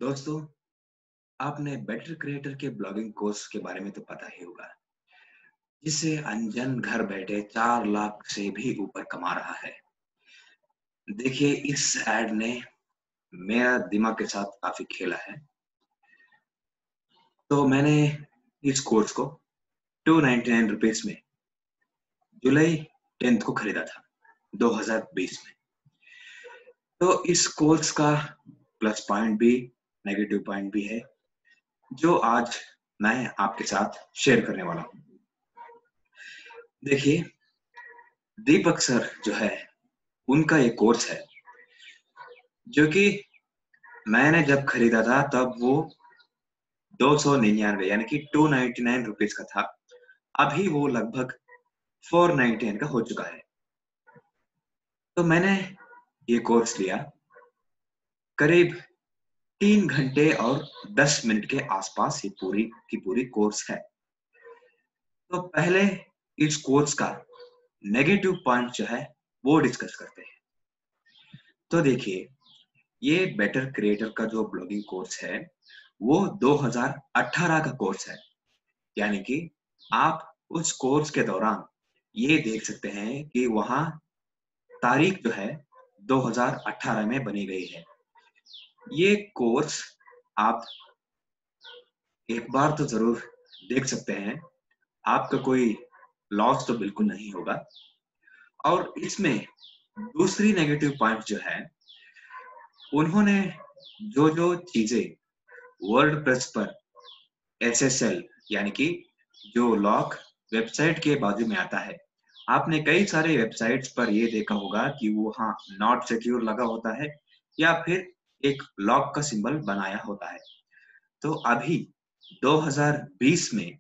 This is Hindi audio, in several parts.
दोस्तों, आपने बेटर क्रिएटर के ब्लॉगिंग कोर्स के बारे में तो पता ही होगा, जिससे अनजान घर बैठे 4 लाख से भी ऊपर कमा रहा है। देखिए, इस ऐड ने मेरा दिमाग के साथ काफ़ी खेला है। तो मैंने इस कोर्स को ₹299 में जुलाई 10th को खरीदा था, 2020 में। तो इस कोर्स का प्लस पॉइंट भी, नेगेटिव पॉइंट भी है, जो आज मैं आपके साथ शेयर करने वाला हूँ। देखिए, दीपक सर जो है, उनका एक कोर्स है, जो कि मैंने जब खरीदा था तब वो 299 यानी कि ₹299 का था। अभी वो लगभग 499 का हो चुका है। तो मैंने ये कोर्स लिया, करीब 3 घंटे और 10 मिनट के आसपास ये पूरी की पूरी कोर्स है। तो पहले इस कोर्स का नेगेटिव पॉइंट जो है, वो डिस्कस करते हैं। तो देखिए, ये बेटर क्रिएटर का जो ब्लॉगिंग कोर्स है, वो 2018 का कोर्स है। यानी कि आप उस कोर्स के दौरान ये देख सकते हैं कि वहाँ तारीख जो है 2018 में बनी गई है। ये कोर्स आप एक बार तो ज़रूर देख सकते हैं, आपका कोई लॉस तो बिल्कुल नहीं होगा। और इसमें दूसरी नेगेटिव पॉइंट जो है, उन्होंने जो-जो चीज़ें वर्डप्रेस पर एसएसएल यानी कि जो लॉक वेबसाइट के बाजू में आता है। आपने कई सारे वेबसाइट्स पर ये देखा होगा कि वहाँ नॉट सिक्योर लगा होता है या फिर एक लॉक का सिंबल बनाया होता है। तो अभी 2020 में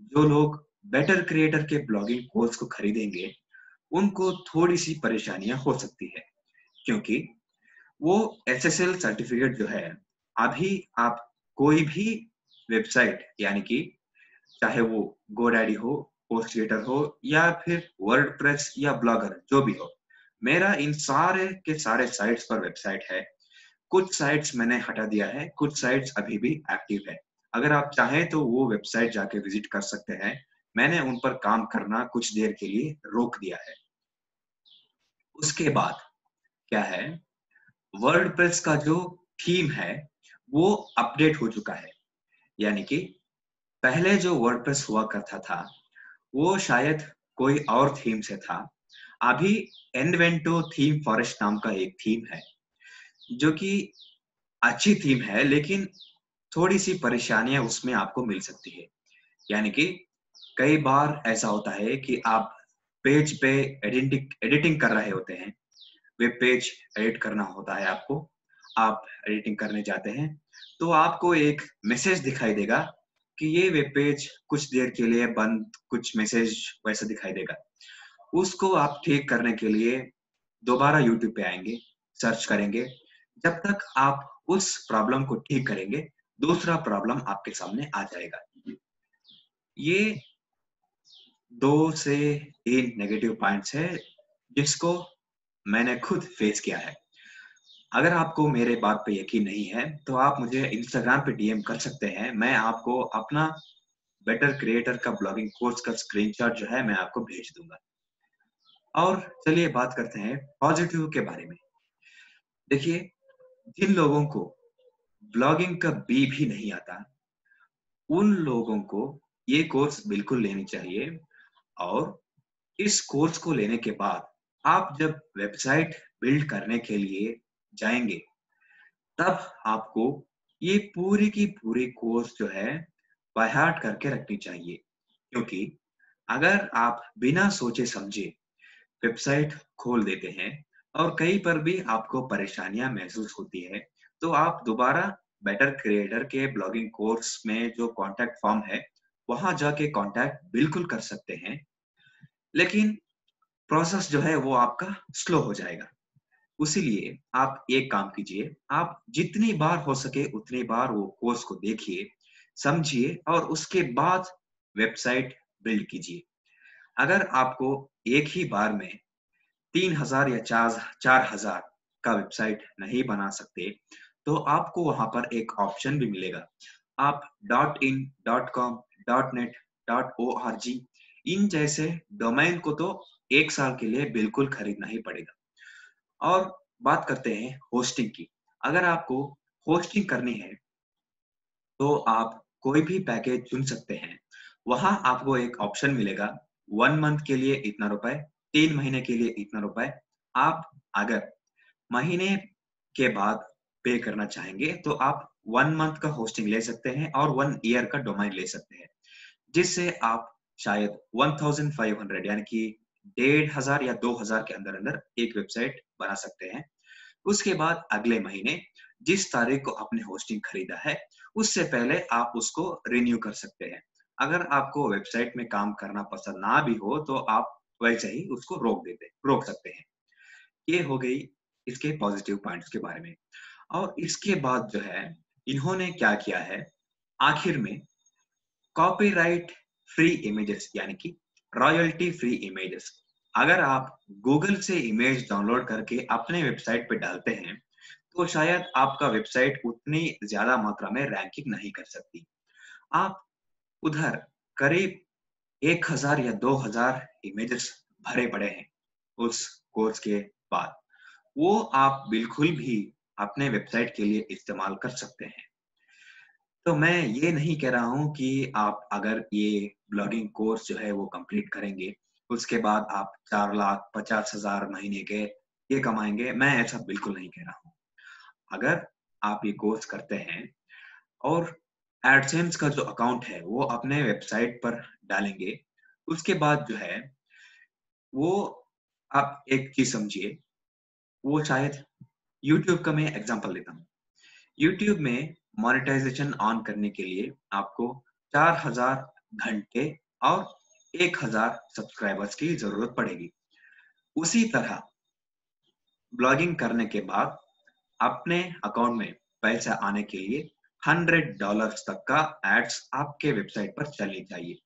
जो लोग बेटर क्रिएटर के ब्लॉगिंग कोर्स को खरीदेंगे, उनको थोड़ी-सी परेशानियाँ हो सकती है, क्योंकि वो एसएसएल सर्टिफिकेट जो है, अभी आप कोई भी वेबसाइट यानी कि चाहे वो गोडैडी हो, पोस्टक्रिएटर हो या फिर वर्डप्रेस या ब्लॉगर जो भी हो। मेरा इन सारे के सारे साइट्स पर वेबसाइट है। कुछ साइट्स मैंने हटा दिया है, कुछ साइट्स अभी भी एक्टिव है। अगर आप चाहें तो वो वेबसाइट जाके विज़िट कर सकते हैं। मैंने उन पर काम करना कुछ देर के लिए रोक दिया है। उसके बाद क्या है, वर्डप्रेस का जो थीम है, वो अपडेट हो चुका है। यानी कि पहले जो वर्डप्रेस हुआ करता था, वो शायद कोई और थीम से था। अभी इन्वेंटो थीम फॉरेस्ट नाम का एक थीम है, जो कि अच्छी थीम है, लेकिन थोड़ी-सी परेशानियाँ उसमें आपको मिल सकती है। यानी कि कई बार ऐसा होता है कि आप पेज पे एडिटिंग कर रहे होते हैं, वेब पेज एडिट करना होता है आपको, आप एडिटिंग करने जाते हैं, तो आपको एक मैसेज दिखाई देगा कि ये वेब पेज कुछ देर के लिए बंद, कुछ मैसेज वैसा दिखाई देगा। उसको आप ठीक करने के लिए दोबारा यूट्यूब पे आएँगे, सर्च करेंगे। जब तक आप उस प्रॉब्लम को ठीक करेंगे, दूसरा प्रॉब्लम आपके सामने आ जाएगा। ये 2 से 3 नेगेटिव पॉइंट्स हैं, जिसको मैंने खुद फेस किया है। अगर आपको मेरे बात पे यकीन नहीं है, तो आप मुझे इंस्टाग्राम पे डीएम कर सकते हैं। मैं आपको अपना बेटर क्रिएटर का ब्लॉगिंग कोर्स का स्क्रीनशॉट जो है, मैं आपको भेज दूँगा। और चलिए बात करते हैं पॉज़िटिव के बारे में। देखिए, जिन लोगों को ब्लॉगिंग का बी भी नहीं आता, उन लोगों को ये कोर्स बिल्कुल लेनी चाहिए। और इस कोर्स को लेने के बाद आप जब वेबसाइट बिल्ड करने के लिए जाएँगे, तब आपको ये पूरी की पूरी कोर्स जो है बाय हार्ट करके रखनी चाहिए। क्योंकि अगर आप बिना सोचे-समझे वेबसाइट खोल देते हैं और कहीं पर भी आपको परेशानियाँ महसूस होती है, तो आप दोबारा बेटर क्रिएटर के ब्लॉगिंग कोर्स में जो कॉन्टैक्ट फॉर्म है, वहाँ जाके कॉन्टैक्ट बिल्कुल कर सकते हैं। लेकिन प्रोसेस जो है वो आपका स्लो हो जाएगा। इसीलिए आप एक काम कीजिए, आप जितनी बार हो सके उतनी बार वो कोर्स को देखिए, समझिए और उसके बाद वेबसाइट बिल्ड कीजिए। अगर आपको एक ही बार में 3000 या 4,000 का वेबसाइट नहीं बना सकते, तो आपको वहां पर एक ऑप्शन भी मिलेगा। आप .in, .com, .net, .org इन जैसे डोमेन को तो 1 साल के लिए बिल्कुल खरीदना ही पड़ेगा। और बात करते हैं होस्टिंग की। अगर आपको होस्टिंग करनी है, तो आप कोई भी पैकेज चुन सकते हैं। वहाँ आपको एक ऑप्शन मिलेगा, 1 मंथ के लिए इतना रुपए, 3 महीने के लिए इतना रुपए। आप अगर महीने के बाद पे करना चाहेंगे, तो आप 1 मंथ का होस्टिंग ले सकते हैं और 1 ईयर का डोमेन ले सकते हैं, जिससे आप शायद 1500 यानी कि 1500 या 2000 के अंदर-अंदर एक वेबसाइट बना सकते हैं। उसके बाद अगले महीने जिस तारीख को आपने होस्टिंग खरीदा है, उससे पहले आप उसको रिन्यू कर सकते हैं। अगर आपको वेबसाइट में काम करना पसंद ना भी हो, तो आप वैसे ही उसको रोक सकते हैं। ये हो गई इसके पॉजिटिव पॉइंट्स के बारे में। और इसके बाद जो है, इन्होंने क्या किया है, आखिर में कॉपीराइट फ्री इमेजेस यानी कि रॉयल्टी फ्री इमेजेस। अगर आप गूगल से इमेज डाउनलोड करके अपने वेबसाइट पे डालते हैं, तो शायद आपका वेबसाइट उतनी ज़्यादा मात्रा में रैंकिंग नहीं कर सकती। आप उधर करीब 1000 या 2000 इमेजेस भरे पड़े हैं उस कोर्स के बाद। वो आप बिल्कुल भी अपने वेबसाइट के लिए इस्तेमाल कर सकते हैं। तो मैं ये नहीं कह रहा हूँ कि आप अगर ये ब्लॉगिंग कोर्स जो है वो कंप्लीट करेंगे, उसके बाद आप 4,50,000 महीने के ये कमाएँगे, मैं ऐसा बिल्कुल नहीं कह रहा हूँ। अगर आप ये कोर्स करते हैं और एडसेंस का जो अकाउंट है, वो अपने वेबसाइट पर डालेंगे, उसके बाद जो है, वो आप एक चीज़ समझिए, वो शायद यूट्यूब का मैं एग्ज़ाम्पल लेता हूँ। यूट्यूब में मोनेटाइज़ेशन ऑन करने के लिए आपको 4000 घंटे और 1000 सब्सक्राइबर्स की ज़रूरत पड़ेगी। उसी तरह ब्लॉगिंग करने के बाद अपने अकाउंट में पैसा आने के लिए $100 तक का एड्स आपके वेबसाइट पर चलनी चाहिए,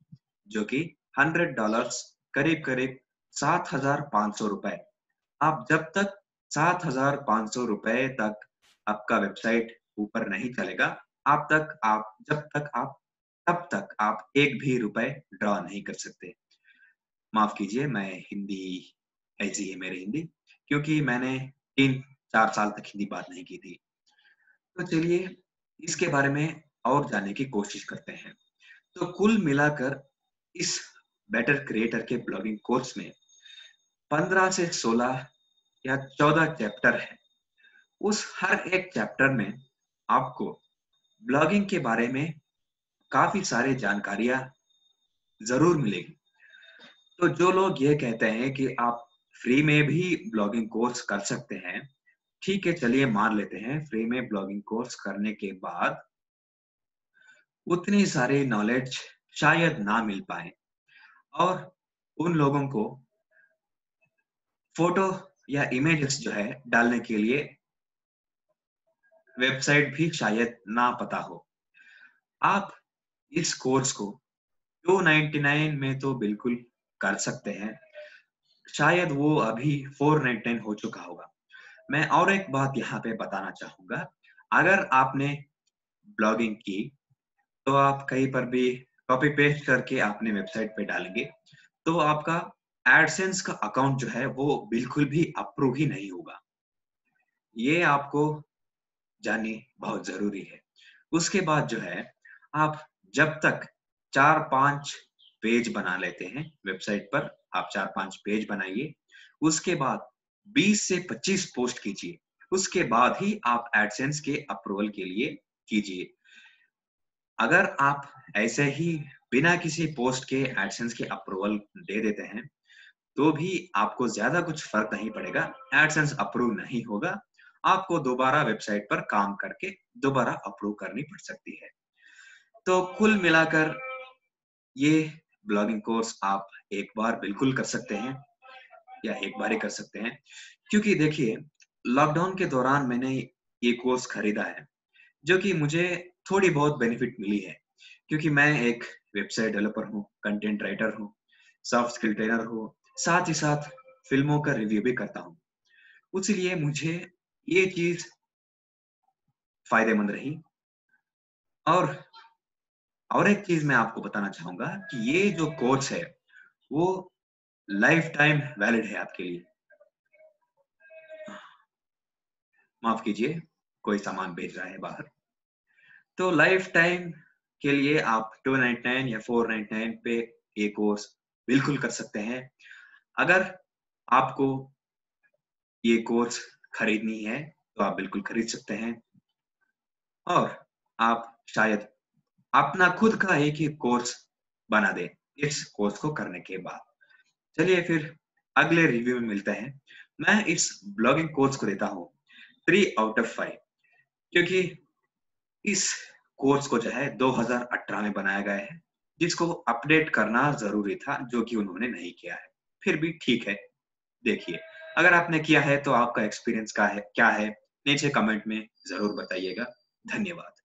जो कि $100 करीब-करीब ₹7,500। आप जब तक ₹7,500 तक आपका वेबसाइट ऊपर नहीं चलेगा, तब तक आप एक भी रुपए ड्रॉ नहीं कर सकते। माफ़ कीजिए, मैं हिंदी ऐसी है मेरी हिंदी, क्योंकि मैंने 3-4 साल तक हिंदी बात नहीं की थी। तो चलिए इसके बारे में और जानने की कोशिश करते हैं। तो कुल मिलाकर इस बेटर क्रिएटर के ब्लॉगिंग कोर्स में 15 से 16 या 14 चैप्टर हैं। उस हर एक चैप्टर में आपको ब्लॉगिंग के बारे में काफ़ी सारी जानकारियाँ ज़रूर मिलेगी। तो जो लोग ये कहते हैं कि आप फ्री में भी ब्लॉगिंग कोर्स कर सकते हैं, ठीक है, चलिए मान लेते हैं फ्री में ब्लॉगिंग कोर्स करने के बाद उतनी सारी नॉलेज शायद ना मिल पाए और उन लोगों को फ़ोटो या इमेजेस जो है डालने के लिए वेबसाइट भी शायद ना पता हो। आप इस कोर्स को 299 में तो बिल्कुल कर सकते हैं। शायद वो अभी 499 हो चुका होगा। मैं और एक बात यहाँ पे बताना चाहूँगा, अगर आपने ब्लॉगिंग की, तो आप कहीं पर भी कॉपी पेस्ट करके अपने वेबसाइट पे डालेंगे, तो आपका एडसेंस का अकाउंट जो है वो बिल्कुल भी अप्रूव ही नहीं होगा। ये आपको जाननी बहुत ज़रूरी है। उसके बाद जो है, आप जब तक 4-5 पेज बना लेते हैं वेबसाइट पर, आप 4-5 पेज बनाइए। उसके बाद 20 से 25 पोस्ट कीजिए। उसके बाद ही आप एडसेंस के अप्रूवल के लिए कीजिए। अगर आप ऐसे ही बिना किसी पोस्ट के एडसेंस के अप्रूवल दे देते हैं, तो भी आपको ज़्यादा कुछ फ़र्क नहीं पड़ेगा, एडसेंस अप्रूव नहीं होगा, आपको दोबारा वेबसाइट पर काम करके दोबारा अप्रूव करनी पड़ सकती है। तो कुल मिलाकर ये ब्लॉगिंग कोर्स आप एक बार बिल्कुल कर सकते हैं या एक बार ही कर सकते हैं, क्योंकि देखिए लॉकडाउन के दौरान मैंने ये कोर्स खरीदा है, जो कि मुझे थोड़ी बहुत बेनिफिट मिली है, क्योंकि मैं एक वेबसाइट डेवलपर हूँ, कंटेंट राइटर हूँ, सॉफ्ट स्किल ट्रेनर हूँ, साथ ही साथ फ़िल्मों का रिव्यू भी करता हूँ। इसलिए मुझे ये चीज़ फायदेमंद रही। और एक चीज मैं आपको बताना चाहूंगा कि ये जो कोर्स है वो लाइफ टाइम वैलिड है आपके लिए। माफ कीजिए, कोई सामान भेज रहा है बाहर। तो लाइफ टाइम के लिए आप 299 या 499 पे ये कोर्स बिल्कुल कर सकते हैं। अगर आपको ये कोर्स खरीदनी है तो आप बिल्कुल खरीद सकते हैं। और आप शायद अपना खुद का एक ही कोर्स बना दें इस कोर्स को करने के बाद। चलिए फिर अगले रिव्यू में मिलते हैं। मैं इस ब्लॉगिंग कोर्स को देता हूँ 3 आउट ऑफ 5, क्योंकि इस कोर्स को जो है 2018 में बनाया गया है, जिसको अपडेट करना जरूरी था, जो कि उन्होंने नहीं किया है। फिर भी ठीक है, देखिए। अगर आपने किया है तो आपका एक्सपीरियंस क्या है नीचे कमेंट में जरूर बताइएगा। धन्यवाद।